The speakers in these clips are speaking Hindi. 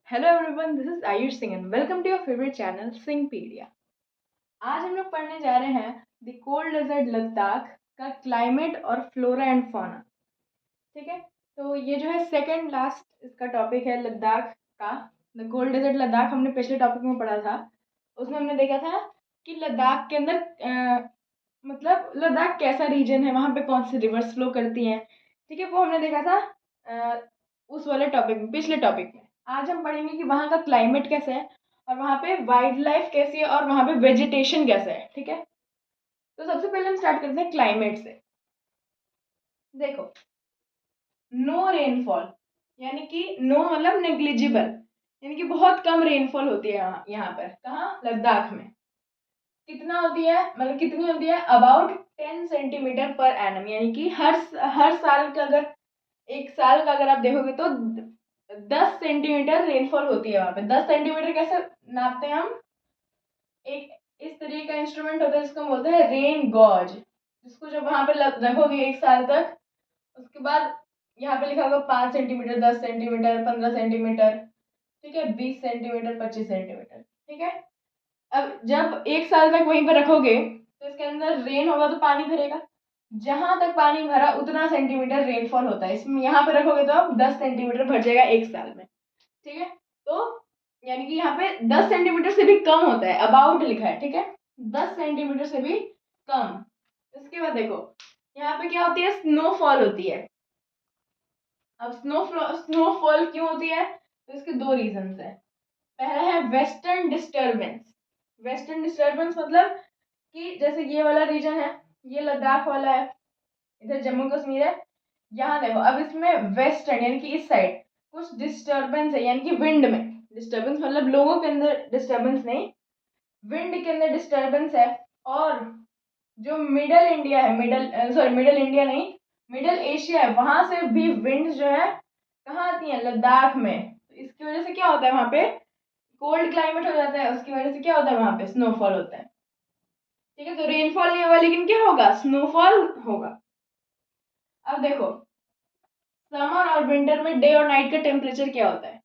Hello everyone, this is Ayush Singh and welcome to your favourite channel Singhpedia. आज हम लोग पढ़ने जा रहे हैं द कोल्ड डेजर्ट लद्दाख का क्लाइमेट और फ्लोरा एंड फौना। ठीक है, तो ये जो है सेकंड लास्ट इसका टॉपिक है लद्दाख का। द कोल्ड डेजर्ट लद्दाख हमने पिछले टॉपिक में पढ़ा था। उसमें हमने देखा था कि लद्दाख के अंदर मतलब लद्दाख कैसा रीजन है, वहाँ पे कौन सी रिवर्स फ्लो करती हैं। ठीक है, वो हमने देखा था उस वाले टॉपिक में, पिछले टॉपिक में। आज हम पढ़ेंगे कि वहाँ का क्लाइमेट कैसा है और वहाँ पे वाइल्ड लाइफ कैसी है और वहाँ पे वेजिटेशन कैसा है। ठीक है, तो सबसे पहले हम स्टार्ट करते हैं क्लाइमेट से। देखो, नो रेनफॉल यानी कि नो मतलब नेग्लिजिबल, यानी कि बहुत कम रेनफॉल होती है यहाँ पर। कहाँ? लद्दाख में। कितना होती है, मतलब कितनी होती है? अबाउट 10 सेंटीमीटर पर एनम, यानी कि हर साल का, अगर एक साल का अगर आप देखोगे तो 10 सेंटीमीटर रेनफॉल होती है वहां पे। 10 सेंटीमीटर कैसे नापते हैं हम? एक इस तरीके का इंस्ट्रूमेंट होता है जिसको हम बोलते हैं रेन गॉज, जिसको जब वहां पे रखोगे एक साल तक, उसके बाद यहाँ पे लिखा होगा 5 सेंटीमीटर, 10 सेंटीमीटर, 15 सेंटीमीटर। ठीक है, 20 सेंटीमीटर, 25 सेंटीमीटर। ठीक है, अब जब एक साल तक वहीं पर रखोगे तो इसके अंदर रेन होगा तो पानी भरेगा। जहां तक पानी भरा उतना सेंटीमीटर रेनफॉल होता है। इसमें यहाँ पे रखोगे तो 10 सेंटीमीटर भर जाएगा एक साल में। ठीक है, तो यानी कि यहाँ पे 10 सेंटीमीटर से भी कम होता है, अबाउट लिखा है। ठीक है, 10 सेंटीमीटर से भी कम। इसके बाद देखो, यहाँ पे क्या होती है? स्नोफॉल होती है। अब स्नोफॉल क्यों होती है? तो इसके दो रीजन है। पहला है वेस्टर्न डिस्टर्बेंस। वेस्टर्न डिस्टर्बेंस मतलब कि जैसे ये वाला रीजन है, ये लद्दाख वाला है, इधर जम्मू कश्मीर है। यहाँ देखो, अब इसमें वेस्टर्न यानी कि इस साइड कुछ डिस्टर्बेंस है, यानी कि विंड में डिस्टर्बेंस, मतलब लोगों के अंदर डिस्टर्बेंस नहीं, विंड के अंदर डिस्टर्बेंस है। और जो मिडल इंडिया है, मिडल इंडिया नहीं, मिडल एशिया है, वहां से भी विंड जो है कहाँ आती है? लद्दाख में। तो इसकी वजह से क्या होता है? वहां पे कोल्ड क्लाइमेट हो जाता है, उसकी वजह से क्या होता है? वहां पे स्नोफॉल होता है। ठीक है, तो रेनफॉल नहीं होगा लेकिन क्या होगा? स्नोफॉल होगा। अब देखो, समर और विंटर में डे और नाइट का टेम्परेचर क्या होता है?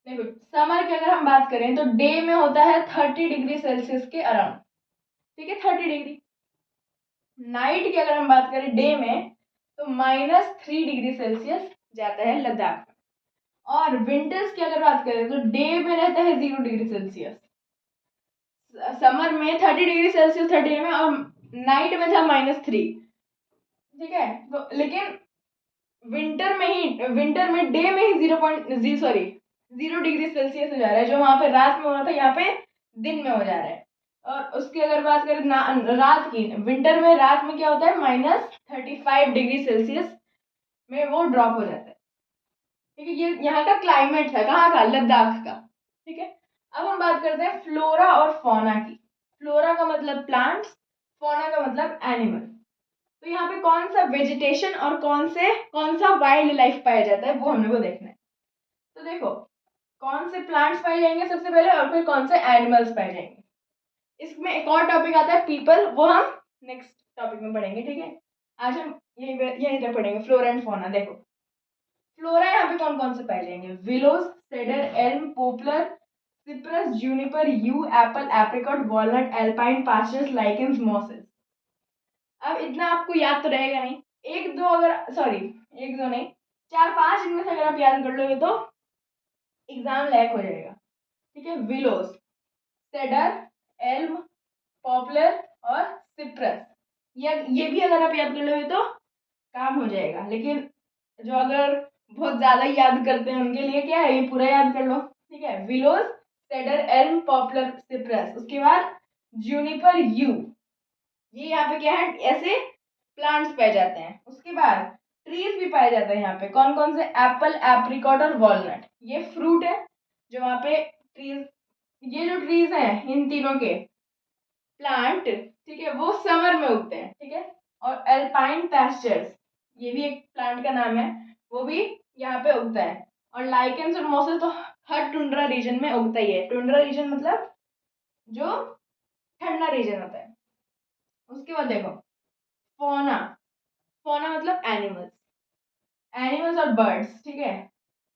देखो, समर की अगर हम बात करें तो डे में होता है 30 डिग्री सेल्सियस के अराउंड। ठीक है, 30 डिग्री। नाइट की अगर हम बात करें डे में तो -3 डिग्री सेल्सियस जाता है लद्दाख में। और विंटर्स की अगर बात करें तो डे में रहता है 0 डिग्री सेल्सियस। समर में 30 डिग्री सेल्सियस था डे में, और नाइट में था -3। ठीक है, तो लेकिन विंटर में डे में ही 0 डिग्री सेल्सियस हो जा रहा है। जो वहां पे रात में हो रहा था, यहाँ पे दिन में हो जा रहा है। और उसकी अगर बात करें रात की, विंटर में रात में क्या होता है? -35 डिग्री सेल्सियस में वो ड्रॉप हो जाता है। ठीक है, ये यहाँ का क्लाइमेट था। कहाँ का? लद्दाख का। ठीक है, अब हम बात करते हैं फ्लोरा और फौना की। फ्लोरा का मतलब प्लांट्स, फौना का मतलब एनिमल। तो यहाँ पे कौन सा वेजिटेशन और कौन सा वाइल्ड लाइफ पाया जाता है, वो हमने को देखना है। तो देखो, कौन से प्लांट्स पाए जाएंगे सबसे पहले, और फिर कौन से एनिमल्स पाए जाएंगे। इसमें एक और टॉपिक आता है पीपल, वो हम नेक्स्ट टॉपिक में पढ़ेंगे। ठीक है, आज हम यही तक पढ़ेंगे फ्लोरा एंड फौना। देखो, फ्लोरा यहाँ पे कौन कौन से पाए जाएंगे? Willows, cedar, elm, poplar, cypress, juniper, yew, apple, apricot, walnut, alpine, pastures, lichens, mosses. अब इतना आपको याद तो रहेगा नहीं, एक दो अगर सॉरी एक दो नहीं, चार पांच इनमें से अगर आप याद कर लोगे तो एग्जाम लैक हो जाएगा। ठीक है, विलोस, सेडर, एल्म, पॉपुलर और सिप्रस, ये भी अगर आप याद कर लोगे तो काम हो जाएगा। लेकिन जो अगर बहुत ज्यादा याद करते हैं उनके लिए क्या है, ये पूरा याद कर लो। ठीक है, विलोस, सेडर, एल्म, पॉपुलर, सिप्रस, उसके बाद जूनिपर, यू, ये यहाँ पे क्या है? ऐसे प्लांट्स पाए जाते हैं। उसके बाद ट्रीज भी पाए जाते हैं यहाँ पे। कौन कौन से? एप्पल, एप्रिकॉट और वॉलनट, ये फ्रूट है जो वहाँ पे ट्रीज, ये जो ट्रीज हैं इन तीनों के प्लांट, ठीक है, वो समर में उगते हैं। ठीक है, और एल्पाइन पैस्चर्स, ये भी एक प्लांट का नाम है, वो भी यहाँ पे उगता है। और लाइकेंस और मॉसेस तो हर टुंड्रा रीजन में उगता ही है। टुंड्रा रीजन मतलब जो ठंडा रीजन होता है। उसके बाद देखो, फोना, फोना मतलब एनिमल्स, एनिमल्स और बर्ड्स। ठीक है,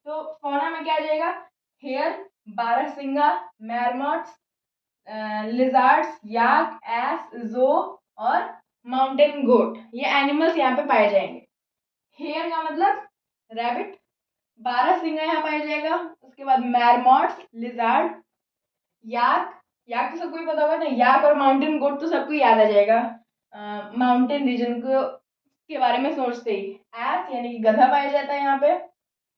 तो फोना में क्या आ जाएगा? हेयर, बारहसिंगा, मैरमॉट्स, लिजार्ड्स, याक, एस, जो और माउंटेन गोट, ये एनिमल्स यहाँ पे पाए जाएंगे। हेयर का मतलब रैबिट, बारहसिंगा यहाँ पाया जाएगा, उसके बाद मैरमॉट्स, लिजार्ड, याक, याक तो सबको ही पता होगा ना, याक और माउंटेन गोट तो सबको याद आ जाएगा माउंटेन रीजन को के बारे में सोचते ही। एस यानी कि गधा पाया जाता है यहाँ पे,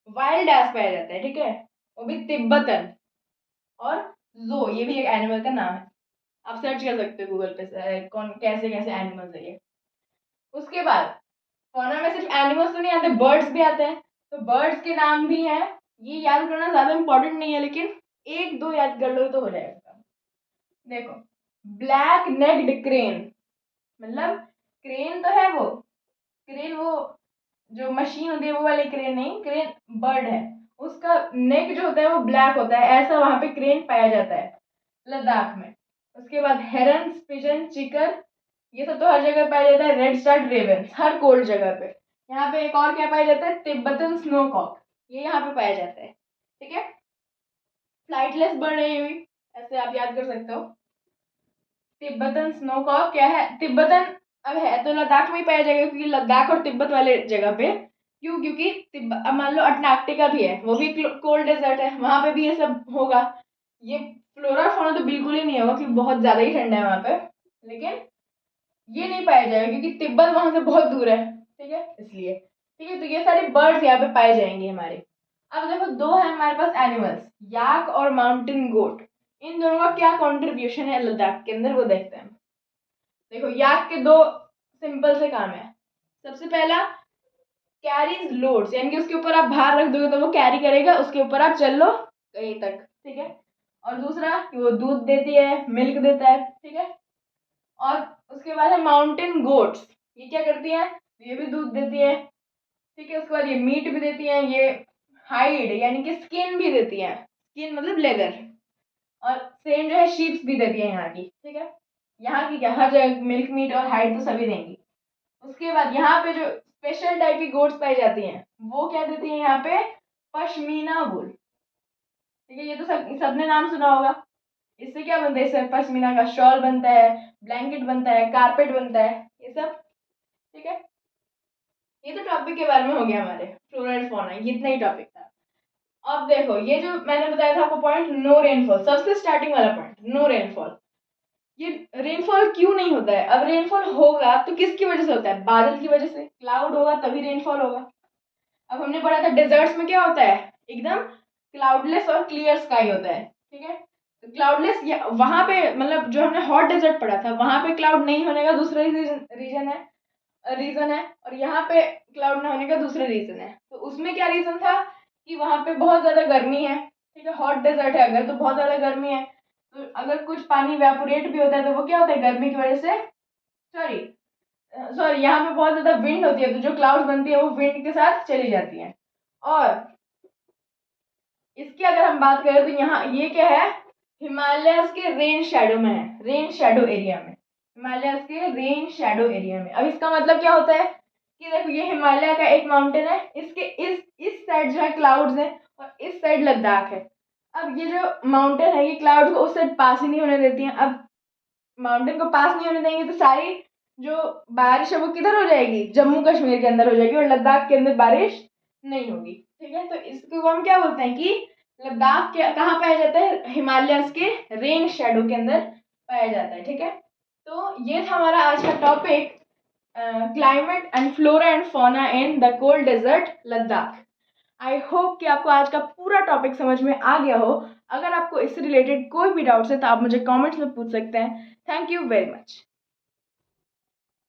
वाइल्ड एस पाया जाता है, ठीक है, वो भी तिब्बतन, और जो ये भी एक एनिमल का नाम है, आप सर्च कर सकते हो गूगल पे कौन कैसे कैसे एनिमल्स है ये। उसके बाद फौना में सिर्फ एनिमल्स तो नहीं आते, बर्ड्स भी आते हैं, तो बर्ड्स के नाम भी हैं, ये याद करना ज्यादा इंपॉर्टेंट नहीं है, लेकिन एक दो याद कर लो तो हो जाएगा। देखो, ब्लैक नेक्ड क्रेन, मतलब क्रेन तो है, वो क्रेन वो जो मशीन होती है वो वाली क्रेन नहीं, क्रेन बर्ड है, उसका नेक जो होता है वो ब्लैक होता है, ऐसा वहां पे क्रेन पाया जाता है लद्दाख में। उसके बाद हेरन, पिजन, चिकर, ये सब तो हर जगह पाया जाता है। रेड स्टार्ट रेवन हर कोल्ड जगह पे। यहाँ पे एक और क्या पाया जाता है, तिब्बतन स्नोकॉक, ये यहाँ पे पाया जाता है, ठीक है। फ्लाइटलेस बर्ड है ये भी, ऐसे आप याद कर सकते हो। तिब्बतन स्नोकॉक क्या है, तिब्बतन अब है तो लद्दाख में ही पाया जाएगा, क्योंकि लद्दाख और तिब्बत वाले जगह पे, क्यों, क्योंकि अब मान लो अंटार्कटिका भी है, वो भी कोल्ड डेजर्ट है, वहां पे भी ये सब होगा। ये फ्लोरा फौना तो बिल्कुल ही नहीं होगा, क्योंकि बहुत ज्यादा ही ठंडा है वहां पे, लेकिन ये नहीं पाया जाएगा क्योंकि तिब्बत वहां से बहुत दूर है, ठीक है, इसलिए। ठीक है, तो ये सारे बर्ड्स यहाँ पे पाए जाएंगे हमारे। अब देखो, दो है हमारे पास एनिमल्स, याक और माउंटेन गोट, इन दोनों का क्या कॉन्ट्रीब्यूशन है लद्दाख के अंदर वो देखते हैं। देखो, याक के दो सिंपल से काम है। सबसे पहला, कैरीज लोड्स, यानी कि उसके ऊपर आप भार रख दोगे तो वो कैरी करेगा, उसके ऊपर आप चल लो कहीं तक, ठीक है। और दूसरा कि वो दूध देती है, मिल्क देता है, ठीक है। और उसके बाद है माउंटेन गोट्स, ये क्या करती है, ये भी दूध देती है, ठीक है। उसके बाद ये मीट भी देती है, ये हाइड यानी कि स्किन भी देती है, स्किन मतलब लेदर, और सेम जो है शीप्स भी देती है यहाँ की, ठीक है। यहाँ की क्या, हर जगह मिल्क, मीट और हाइड तो सभी देंगी। उसके बाद यहाँ पे जो स्पेशल टाइप की गोट्स पाई जाती हैं वो क्या देती है यहाँ पे, पश्मीना वुल, ठीक है। ये तो सबने नाम सुना होगा। इससे क्या बनता है, इससे पश्मीना का शॉल बनता है, ब्लैंकेट बनता है, कारपेट बनता है, ये सब, ठीक है। ये तो टॉपिक के बारे में हो गया हमारे फ्लोरा एंड फौना, ये इतना ही टॉपिक था। अब देखो, ये जो मैंने बताया था आपको पॉइंट, नो रेनफॉल, सबसे स्टार्टिंग वाला पॉइंट, नो रेनफॉल। ये रेनफॉल क्यों नहीं होता है, अब रेनफॉल होगा तो किसकी वजह से होता है, बादल की वजह से, क्लाउड होगा तभी रेनफॉल होगा। अब हमने पढ़ा था डेजर्ट्स में क्या होता है, एकदम क्लाउडलेस और क्लियर स्काई होता है, ठीक है। तो क्लाउडलेस वहां पे, मतलब जो हमने हॉट डेजर्ट पढ़ा था वहां पे क्लाउड नहीं होने का दूसरा रीजन है, और यहाँ पे क्लाउड ना होने का दूसरा रीजन है। तो उसमें क्या रीजन था कि वहां पे बहुत ज्यादा गर्मी है, ठीक है, हॉट डेजर्ट है अगर, तो बहुत ज्यादा गर्मी है, तो अगर कुछ पानी वेपोरेट भी होता है तो वो क्या होता है, गर्मी की वजह से, सॉरी सॉरी यहाँ पे बहुत ज्यादा विंड होती है, तो जो क्लाउड्स बनती है वो विंड के साथ चली जाती है। और इसकी अगर हम बात करें तो यहाँ ये क्या है, हिमालयस के रेन शेडो में है, रेन शेडो एरिया में, हिमालयस के रेन शेडो एरिया में। अब इसका मतलब क्या होता है कि देखो, ये हिमालय का एक माउंटेन है, इसके इस साइड जो है क्लाउड्स है, और इस साइड लद्दाख है। अब ये जो माउंटेन है ये क्लाउड्स को उस साइड पास ही नहीं होने देती है। अब माउंटेन को पास नहीं होने देंगे तो सारी जो बारिश है वो किधर हो जाएगी, जम्मू कश्मीर के अंदर हो जाएगी, और लद्दाख के अंदर बारिश नहीं होगी, ठीक है। तो इसको हम क्या बोलते हैं कि लद्दाख के कहाँ पाया जाता है, हिमालयस के रेन शेडो के अंदर पाया जाता है, ठीक है। तो ये था हमारा आज का topic, climate and flora and fauna in the cold desert Ladakh. I hope कि आपको आज का पूरा टॉपिक समझ में आ गया हो। अगर आपको इससे रिलेटेड कोई भी डाउट्स है तो आप मुझे कमेंट्स में पूछ सकते हैं। Thank you very much.